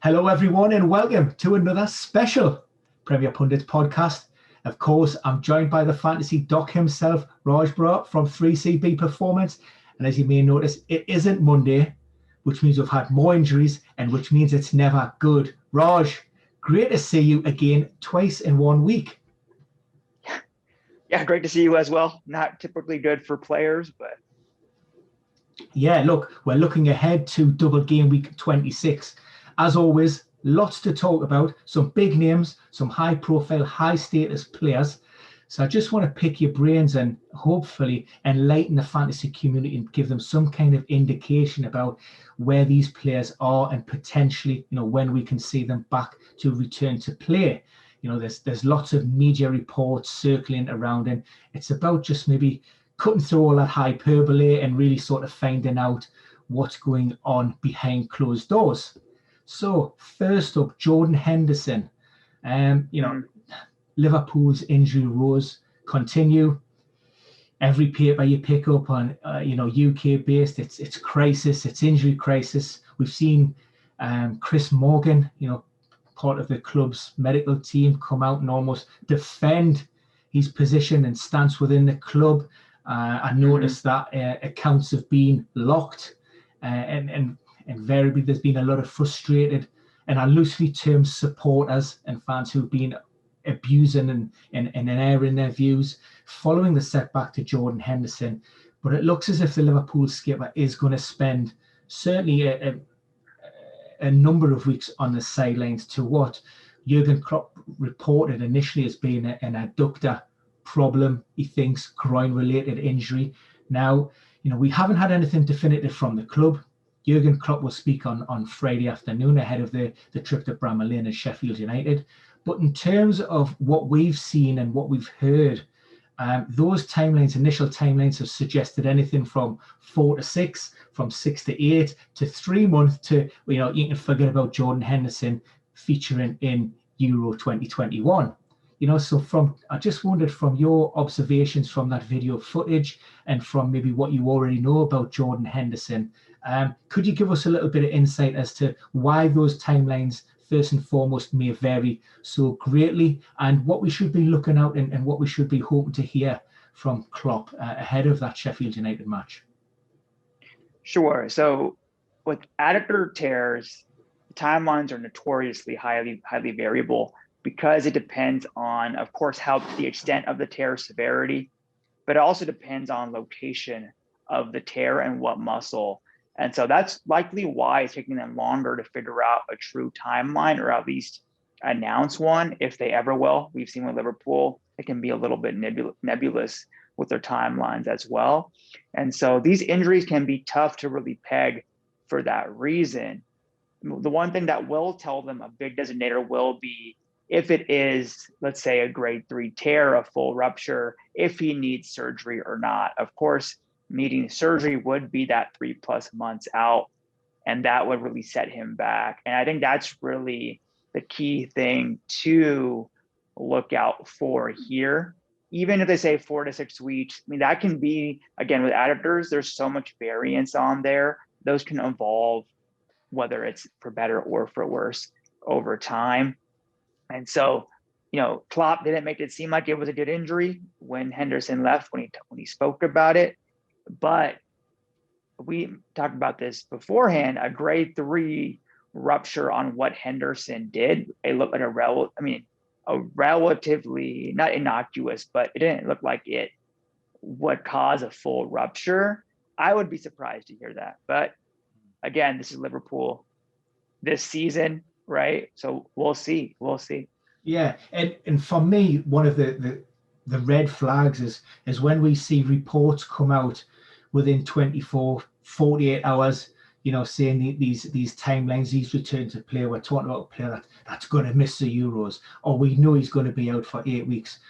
Hello, everyone, and welcome to another special Premier Pundits podcast. Of course, I'm joined by the fantasy doc himself, Rajpal Brar from 3CB Performance. And as you may notice, it isn't Monday, which means we've had more injuries and which means it's never good. Raj, great to see you again twice in 1 week. Yeah, great to see you as well. Not typically good for players, but yeah, look, we're looking ahead to double game week 26. As always, lots to talk about, some big names, some high profile, high status players. So I just want to pick your brains and hopefully enlighten the fantasy community and give them some kind of indication about where these players are and potentially, when we can see them back to return to play. There's lots of media reports circling around, and it's about just maybe cutting through all that hyperbole and really sort of finding out what's going on behind closed doors. So first up, Jordan Henderson. Liverpool's injury woes continue. Every paper you pick up on, UK based, it's crisis, it's injury crisis. We've seen Chris Morgan, part of the club's medical team, come out and almost defend his position and stance within the club. I noticed that accounts have been locked, and invariably there's been a lot of frustrated, and I loosely termed supporters and fans who've been abusing and airing their views following the setback to Jordan Henderson. But it looks as if the Liverpool skipper is going to spend certainly a number of weeks on the sidelines to what Jurgen Klopp reported initially as being an adductor problem. He thinks groin-related injury. Now, we haven't had anything definitive from the club. Jurgen Klopp will speak on Friday afternoon ahead of the trip to Bramall Lane and Sheffield United. But in terms of what we've seen and what we've heard, those timelines, initial timelines, have suggested anything from 4 to 6, from 6 to 8 to 3 months to, you can forget about Jordan Henderson featuring in Euro 2021. So I just wondered, from your observations from that video footage and from maybe what you already know about Jordan Henderson, could you give us a little bit of insight as to why those timelines, first and foremost, may vary so greatly, and what we should be looking out and what we should be hoping to hear from Klopp ahead of that Sheffield United match? Sure. So with adductor tears, the timelines are notoriously highly variable because it depends on, of course, how the extent of the tear severity, but it also depends on location of the tear and what muscle. And so that's likely why it's taking them longer to figure out a true timeline, or at least announce one, if they ever will. We've seen with Liverpool, it can be a little bit nebulous with their timelines as well. And so these injuries can be tough to really peg for that reason. The one thing that will tell them a big designator will be if it is, let's say, a grade 3 tear, a full rupture, if he needs surgery or not. Of course, needing surgery would be that 3+ months out, and that would really set him back. And I think that's really the key thing to look out for here. Even if they say 4 to 6 weeks, that can be, again, with adductors, there's so much variance on there. Those can evolve, whether it's for better or for worse, over time. And so, Klopp didn't make it seem like it was a good injury when Henderson left, when he spoke about it. But we talked about this beforehand, a grade 3 rupture on what Henderson did. It looked like a relatively, not innocuous, but it didn't look like it would cause a full rupture. I would be surprised to hear that. But again, this is Liverpool this season, right? So we'll see. Yeah, and for me, one of the red flags is when we see reports come out within 24, 48 hours, saying these timelines, these return to play. We're talking about a player that's going to miss the Euros, or we know he's going to be out for 8 weeks.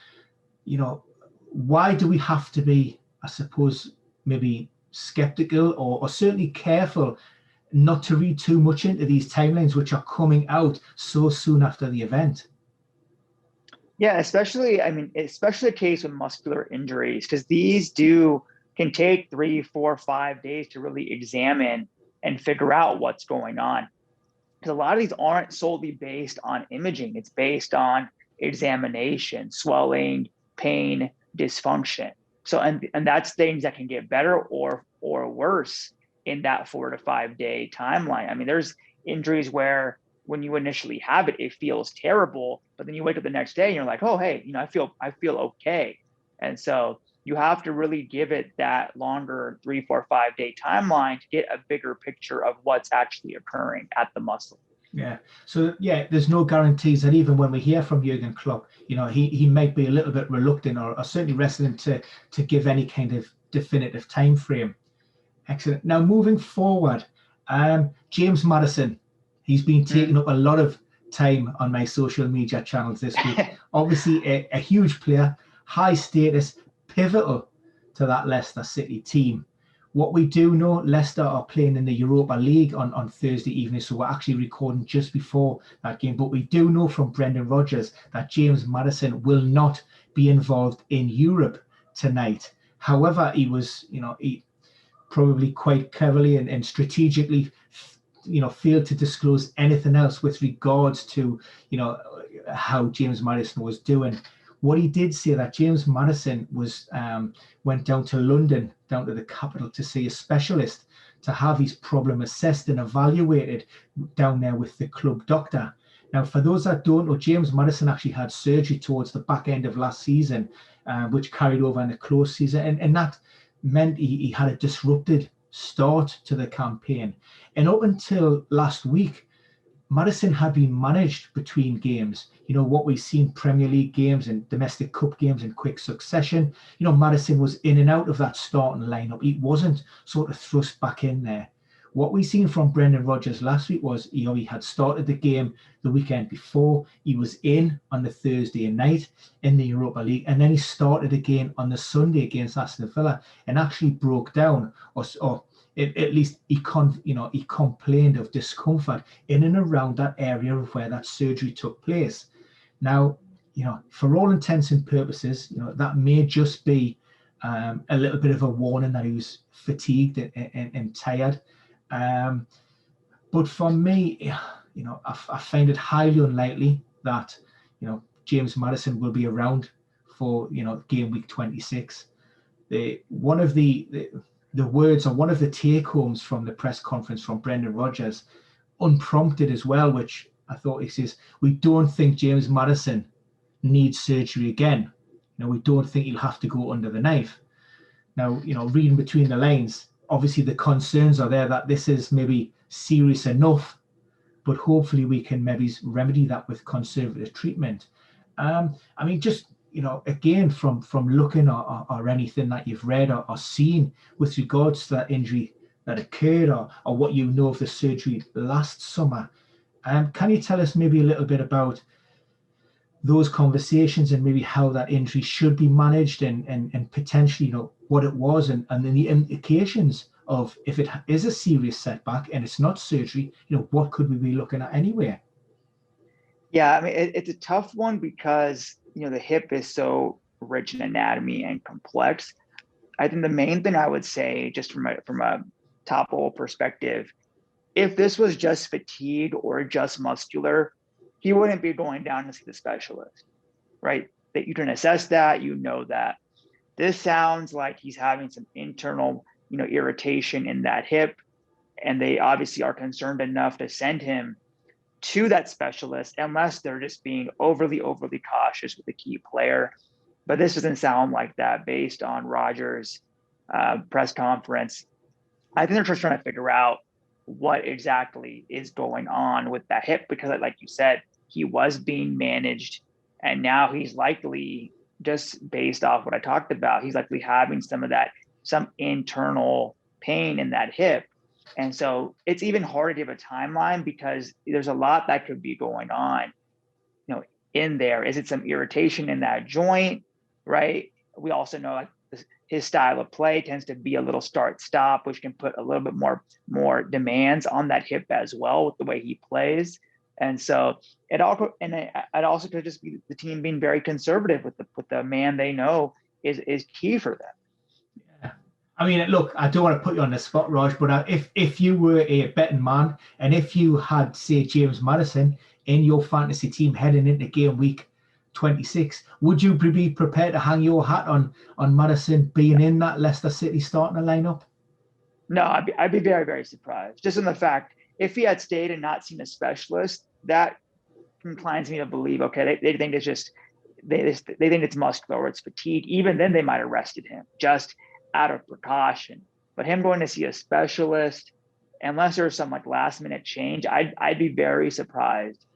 Why do we have to be, I suppose, maybe skeptical or certainly careful not to read too much into these timelines, which are coming out so soon after the event? Yeah, especially the case with muscular injuries, because these can take 3, 4, 5 days to really examine and figure out what's going on. because a lot of these aren't solely based on imaging. It's based on examination, swelling, pain, dysfunction. So, and that's things that can get better or worse in that 4 to 5 day timeline. I mean, there's injuries where when you initially have it, it feels terrible, but then you wake up the next day and you're like, oh, hey, I feel okay. And so you have to really give it that longer 3, 4, 5 day timeline to get a bigger picture of what's actually occurring at the muscle. Yeah. So yeah, there's no guarantees that even when we hear from Jurgen Klopp, he might be a little bit reluctant or certainly reticent to give any kind of definitive time frame. Excellent. Now moving forward, James Maddison, he's been taking up a lot of time on my social media channels this week. Obviously a huge player, high status, pivotal to that Leicester City team. What we do know, Leicester are playing in the Europa League on Thursday evening, so we're actually recording just before that game. But we do know from Brendan Rodgers that James Maddison will not be involved in Europe tonight. However, he was, he probably quite cleverly and strategically, failed to disclose anything else with regards to, how James Maddison was doing. What he did say that James Madison went down to London, down to the capital, to see a specialist to have his problem assessed and evaluated down there with the club doctor. Now, for those that don't know, James Madison actually had surgery towards the back end of last season, which carried over in the close season, and that meant he had a disrupted start to the campaign. And up until last week, Madison had been managed between games. What we've seen, Premier League games and domestic cup games in quick succession. Madison was in and out of that starting lineup. He wasn't sort of thrust back in there. What we've seen from Brendan Rodgers last week was, he had started the game the weekend before. He was in on the Thursday night in the Europa League, and then he started again on the Sunday against Aston Villa and actually broke down, or at least he complained of discomfort in and around that area of where that surgery took place. Now, for all intents and purposes, that may just be a little bit of a warning that he was fatigued and tired. But for me, I find it highly unlikely that, James Madison will be around for, game week 26. One of the words, or one of the take homes from the press conference from Brendan Rodgers, unprompted as well, which I thought, he says, we don't think James Madison needs surgery again. We don't think he'll have to go under the knife. Now, reading between the lines, obviously the concerns are there that this is maybe serious enough, but hopefully we can maybe remedy that with conservative treatment. Just, again, from looking or anything that you've read or seen with regards to that injury that occurred, or what you know of the surgery last summer, can you tell us maybe a little bit about those conversations and maybe how that injury should be managed and potentially, what it was and then the implications of, if it is a serious setback and it's not surgery, what could we be looking at anyway? Yeah, I mean, it's a tough one because, the hip is so rich in anatomy and complex. I think the main thing I would say, just from a top level perspective, if this was just fatigue or just muscular, he wouldn't be going down to see the specialist, right? That you can assess that, that. This sounds like he's having some internal, irritation in that hip, and they obviously are concerned enough to send him to that specialist, unless they're just being overly cautious with a key player. But this doesn't sound like that based on Rodgers' press conference. I think they're just trying to figure out what exactly is going on with that hip, because like you said, he was being managed, and now he's likely, just based off what I talked about, he's likely having some internal pain in that hip. And so it's even hard to give a timeline because there's a lot that could be going on, in there. Is it some irritation in that joint, right? We also know his style of play tends to be a little start-stop, which can put a little bit more demands on that hip as well with the way he plays. And so it also could just be the team being very conservative with the man they know is key for them. Yeah. I mean, look, I don't want to put you on the spot, Raj, but if you were a betting man and if you had, say, James Maddison in your fantasy team heading into game week 26, would you be prepared to hang your hat on Maddison being in that Leicester City starting lineup? No, I'd be very, very surprised. Just in the fact, if he had stayed and not seen a specialist, that inclines me to believe, okay, they think it's just they think it's muscular or it's fatigue. Even then, they might have rested him just out of precaution. But him going to see a specialist, unless there's some like last minute change, I'd be very surprised.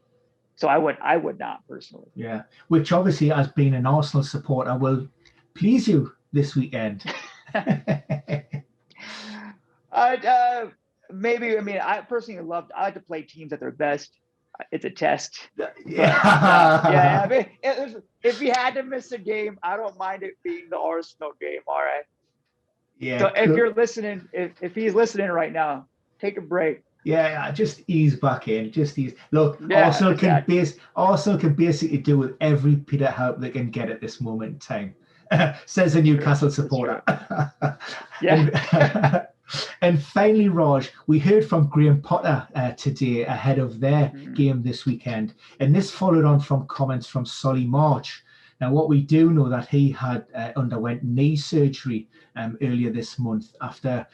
So I would not personally. Yeah, which obviously, as being an Arsenal supporter, will please you this weekend. Maybe. I mean, I personally I like to play teams at their best. It's a test. Yeah. I mean, if he had to miss a game, I don't mind it being the Arsenal game. All right. Yeah. So if you're listening, if he's listening right now, take a break. Yeah, just ease back in. Just ease. Look, Yeah, Arsenal can basically do with every bit of help they can get at this moment in time. Says a Newcastle supporter. Yeah. And finally, Raj, we heard from Graham Potter today ahead of their game this weekend. And this followed on from comments from Solly March. Now, what we do know that he had underwent knee surgery earlier this month after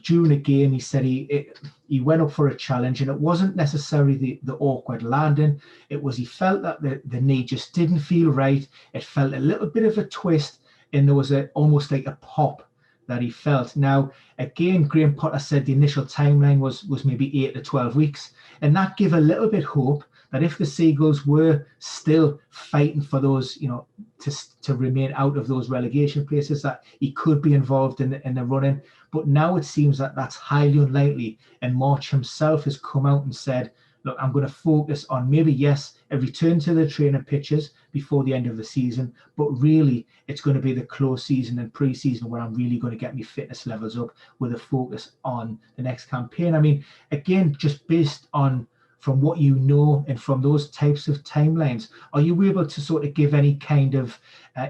during a game, he said he went up for a challenge and it wasn't necessarily the awkward landing. It was he felt that the knee just didn't feel right. It felt a little bit of a twist and there was almost like a pop that he felt. Now, again, Graham Potter said the initial timeline was maybe 8 to 12 weeks. And that gave a little bit hope that if the Seagulls were still fighting for those, to remain out of those relegation places, that he could be involved in the running. But now it seems that that's highly unlikely. And March himself has come out and said, look, I'm going to focus on maybe, yes, a return to the training pitches before the end of the season, but really it's going to be the close season and pre-season where I'm really going to get my fitness levels up with a focus on the next campaign. I mean, again, just based on from what you know and from those types of timelines, are you able to sort of give any kind of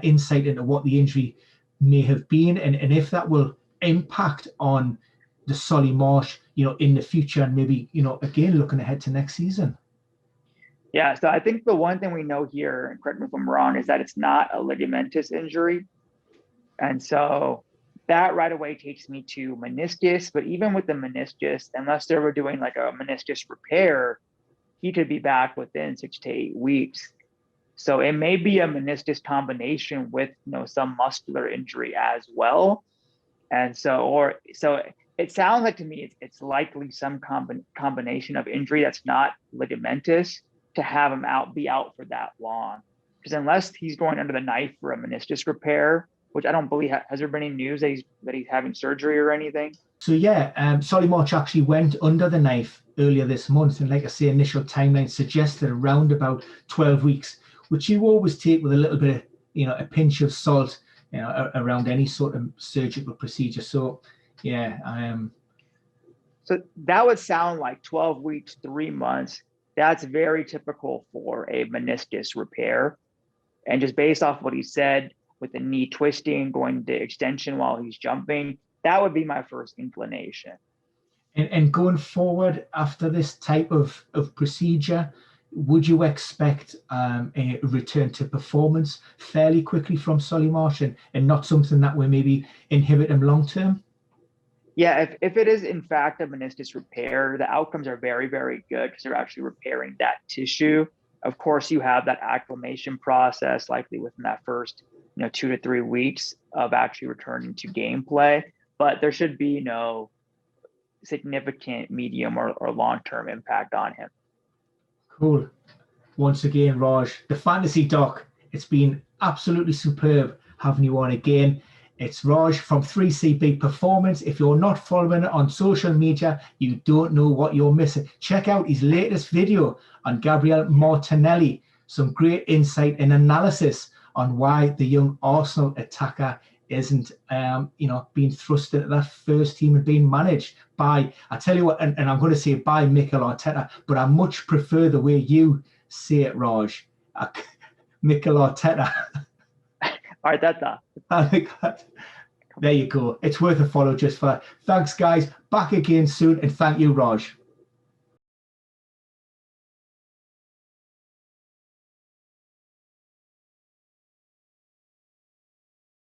insight into what the injury may have been and if that will impact on the Solly March, in the future and maybe, again, looking ahead to next season? Yeah, so I think the one thing we know here, and correct me if I'm wrong, is that it's not a ligamentous injury. And so that right away takes me to meniscus. But even with the meniscus, unless they were doing like a meniscus repair, he could be back within 6 to 8 weeks. So it may be a meniscus combination with some muscular injury as well. And so it sounds like to me it's likely some combination of injury that's not ligamentous to have him be out for that long. Because unless he's going under the knife for a meniscus repair, which I don't believe, has there been any news that he's having surgery or anything? So yeah, Solly March actually went under the knife earlier this month, and like I say, initial timeline suggested around about 12 weeks, which you always take with a little bit of, a pinch of salt, around any sort of surgical procedure. So yeah, So that would sound like 12 weeks, 3 months. That's very typical for a meniscus repair. And just based off what he said with the knee twisting, going to extension while he's jumping, that would be my first inclination. And going forward after this type of procedure, would you expect a return to performance fairly quickly from Solly March and not something that will maybe inhibit him long term? Yeah, if it is in fact a meniscus repair, the outcomes are very, very good because they're actually repairing that tissue. Of course, you have that acclimation process likely within that first 2 to 3 weeks of actually returning to gameplay, but there should be no significant medium or long-term impact on him. Cool. Once again, Raj, the Fantasy Doc, it's been absolutely superb having you on again. It's Raj from 3CB Performance. If you're not following it on social media, you don't know what you're missing. Check out his latest video on Gabriel Martinelli. Some great insight and analysis on why the young Arsenal attacker isn't, being thrust into that first team and being managed by, I tell you what, and I'm going to say by Mikel Arteta, but I much prefer the way you say it, Raj. Mikel Arteta. Arteta. I think that. There you go. It's worth a follow just for. Thanks, guys. Back again soon, and thank you, Raj.